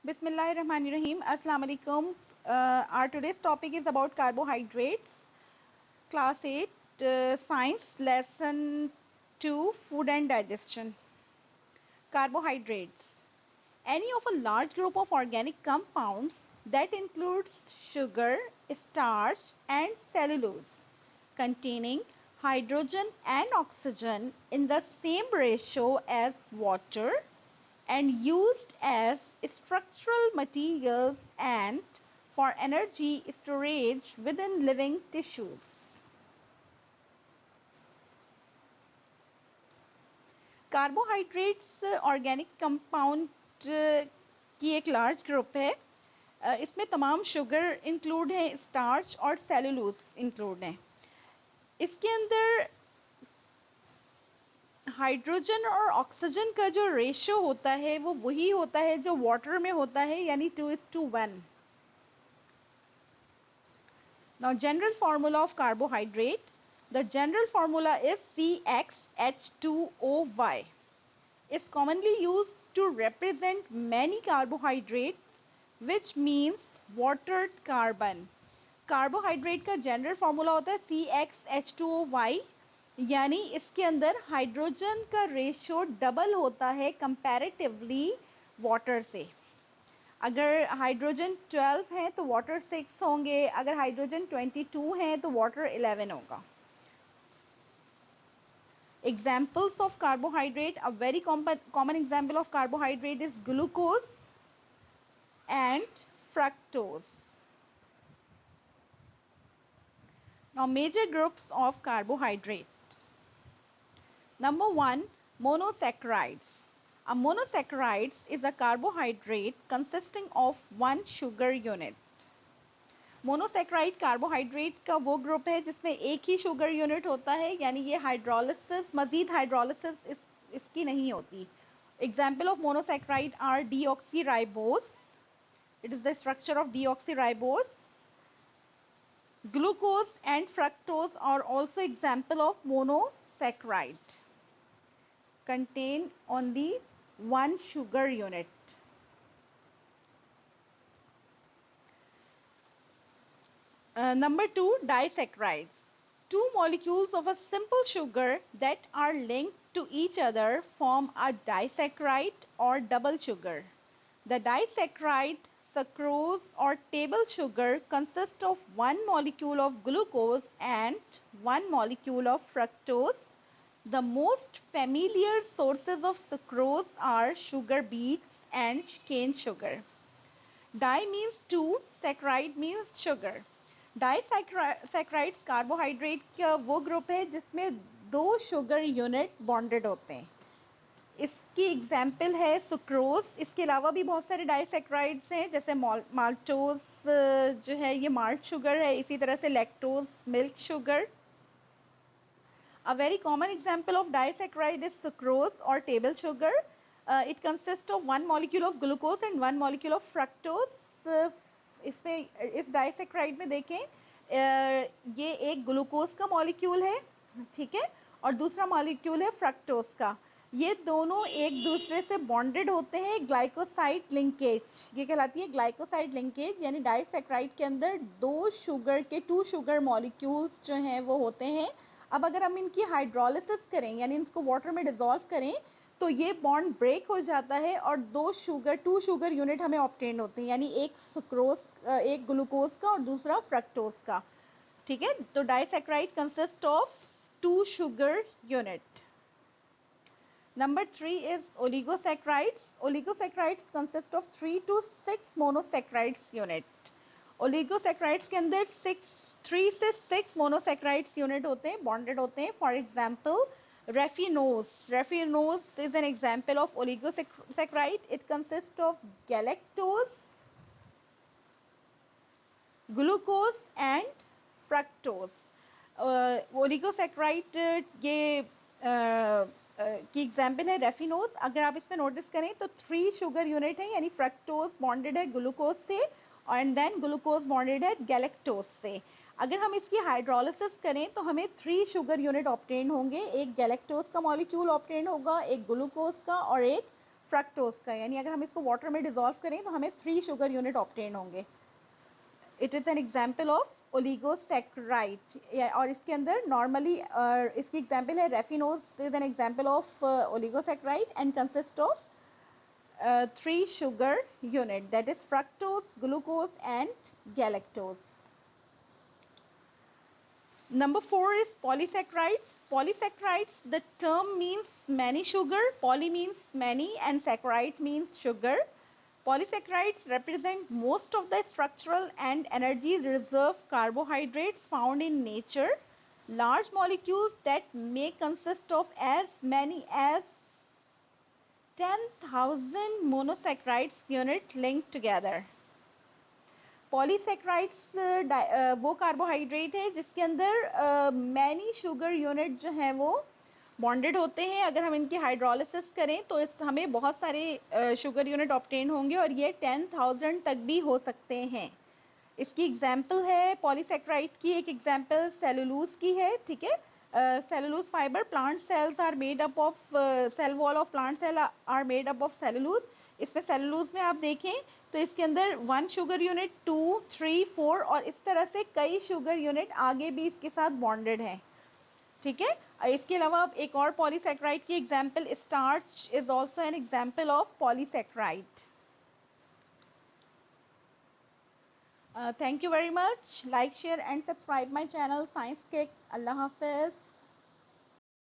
Bismillahirrahmanirrahim. Assalamu alaikum. Our today's topic is about carbohydrates. Class 8, Science, Lesson 2, Food and Digestion. Carbohydrates. Any of a large group of organic compounds that includes sugar, starch, and cellulose, containing hydrogen and oxygen in the same ratio as water and used as structural materials and for energy storage within living tissues. Carbohydrates organic compound की एक large group है. इसमें तमाम sugar include है, starch और cellulose include हैं. इसके अंदर हाइड्रोजन और ऑक्सीजन का जो रेशियो होता है वो वही होता है जो वाटर में होता है, यानी 2:1. Now general formula of carbohydrate. The general formula is CxH2OY. It's commonly used to represent many carbohydrates, which means watered carbon. Carbohydrate का जनरल फार्मूला होता है CxH2OY, यानी इसके अंदर हाइड्रोजन का रेशियो डबल होता है कंपैरेटिवली वाटर से. अगर हाइड्रोजन 12 है तो वाटर 6 होंगे, अगर हाइड्रोजन 22 है तो वाटर 11 होगा. Examples of carbohydrate, a very common example of carbohydrate is glucose and fructose. Now major groups of carbohydrate. Number 1, monosaccharides. A monosaccharide is a carbohydrate consisting of one sugar unit. Monosaccharide carbohydrate का वो group है जिसमें एक ही sugar unit होता है, यानी ये hydrolysis, मजीद hydrolysis इसकी नहीं होती. Example of monosaccharide are deoxyribose. It is the structure of deoxyribose. Glucose and fructose are also example of monosaccharide, contain only one sugar unit. Number 2, disaccharides. Two molecules of a simple sugar that are linked to each other form a disaccharide or double sugar. The disaccharide sucrose or table sugar consists of one molecule of glucose and one molecule of fructose. The most familiar sources of sucrose are sugar beets and cane sugar. Di means two, saccharide means sugar. Disaccharides carbohydrate का वो group है जिसमें दो sugar unit bonded होते हैं. इसकी example है sucrose. इसके अलावा भी बहुत सारे डाइसैकराइड्स हैं, जैसे माल्टोज जो है ये माल्ट शुगर है, इसी तरह से lactose milk sugar. A very common example of disaccharide is sucrose or table sugar. It consists of one molecule of glucose and one molecule of fructose. इसमें इस डाइसैकराइड में देखें ये एक ग्लूकोज का मॉलिक्यूल है, ठीक है, और दूसरा मॉलिक्यूल है फ्रक्टोज का. ये दोनों एक दूसरे से बॉन्डेड होते हैं ग्लाइकोसाइड लिंकेज. ये कहलाती है ग्लाइकोसाइड लिंकेज, यानी डाइसैकराइड के अंदर टू शुगर मॉलिक्यूल्स जो हैं वो होते हैं. अब अगर हम इनकी हाइड्रोलिसिस करें, यानी इसको वाटर में डिज़ोल्व करें, तो ये बॉन्ड ब्रेक हो जाता है और टू शुगर यूनिट हमें ऑब्टेन होते हैं, यानी एक ग्लूकोज का और दूसरा फ्रक्टोज का. ठीक है, तो disaccharide consist of two sugar unit. Number 3 is oligosaccharides. Oligosaccharides consist of 3 to 6 monosaccharides unit. Oligosaccharides के अंदर 3 से 6 monosaccharides unit होते हैं, bonded होते हैं. For example, raffinose. Raffinose is an example of oligosaccharide. It consists of galactose, glucose and fructose. ओलिगोसैक्राइड ये की example है रेफिनोज. अगर आप इसमें नोटिस करें तो 3 शुगर यूनिट है, यानी फ्रक्टोज बॉन्डेड है ग्लूकोज से एंड देन ग्लूकोज बॉन्डेड है गैलेक्टोज से. अगर हम इसकी हाइड्रोलिसिस करें तो हमें 3 शुगर यूनिट ऑब्टेन होंगे. एक गैलेक्टोज का मॉलिक्यूल ऑब्टेन होगा, एक ग्लूकोज का और एक फ्रक्टोज का, यानी अगर हम इसको वाटर में डिज़ोल्व करें तो हमें 3 शुगर यूनिट ऑब्टेन होंगे. It is an example of oligosaccharide. और इसके अंदर नॉर्मली इसकी एग्जाम्पल है raffinose is an example of oligosaccharide and consist of 3 sugar unit, that is fructose, glucose and galactose. Number 4 is polysaccharides. Polysaccharides, the term means many sugar. Poly means many and saccharide means sugar. Polysaccharides represent most of the structural and energy reserve carbohydrates found in nature. Large molecules that may consist of as many as 10,000 monosaccharides unit linked together. Polysaccharides वो carbohydrate है जिसके अंदर many sugar unit जो हैं वो bonded होते हैं. अगर हम इनकी हाइड्रोलिसिस करें तो इस हमें बहुत सारे शुगर यूनिट ऑब्टेन होंगे और ये 10,000 तक भी हो सकते हैं. इसकी एग्जाम्पल है पॉलीसेक्राइड की, एक एग्जाम्पल सेलुलोज की है. ठीक है, cellulose fibre, plant cells are made up of, cell wall of plant cell are made up of cellulose. इसमें सेलुलोज में आप देखें तो इसके अंदर 1 शुगर यूनिट, 2, 3, 4 और इस तरह से कई शुगर यूनिट आगे भी इसके साथ बॉन्डेड हैं. ठीक है, इसके अलावा एक और पॉलीसेक्राइड की example starch is also an example of polysaccharide. Thank you very much. Like, share and subscribe my channel Science Kick. Allah Hafiz.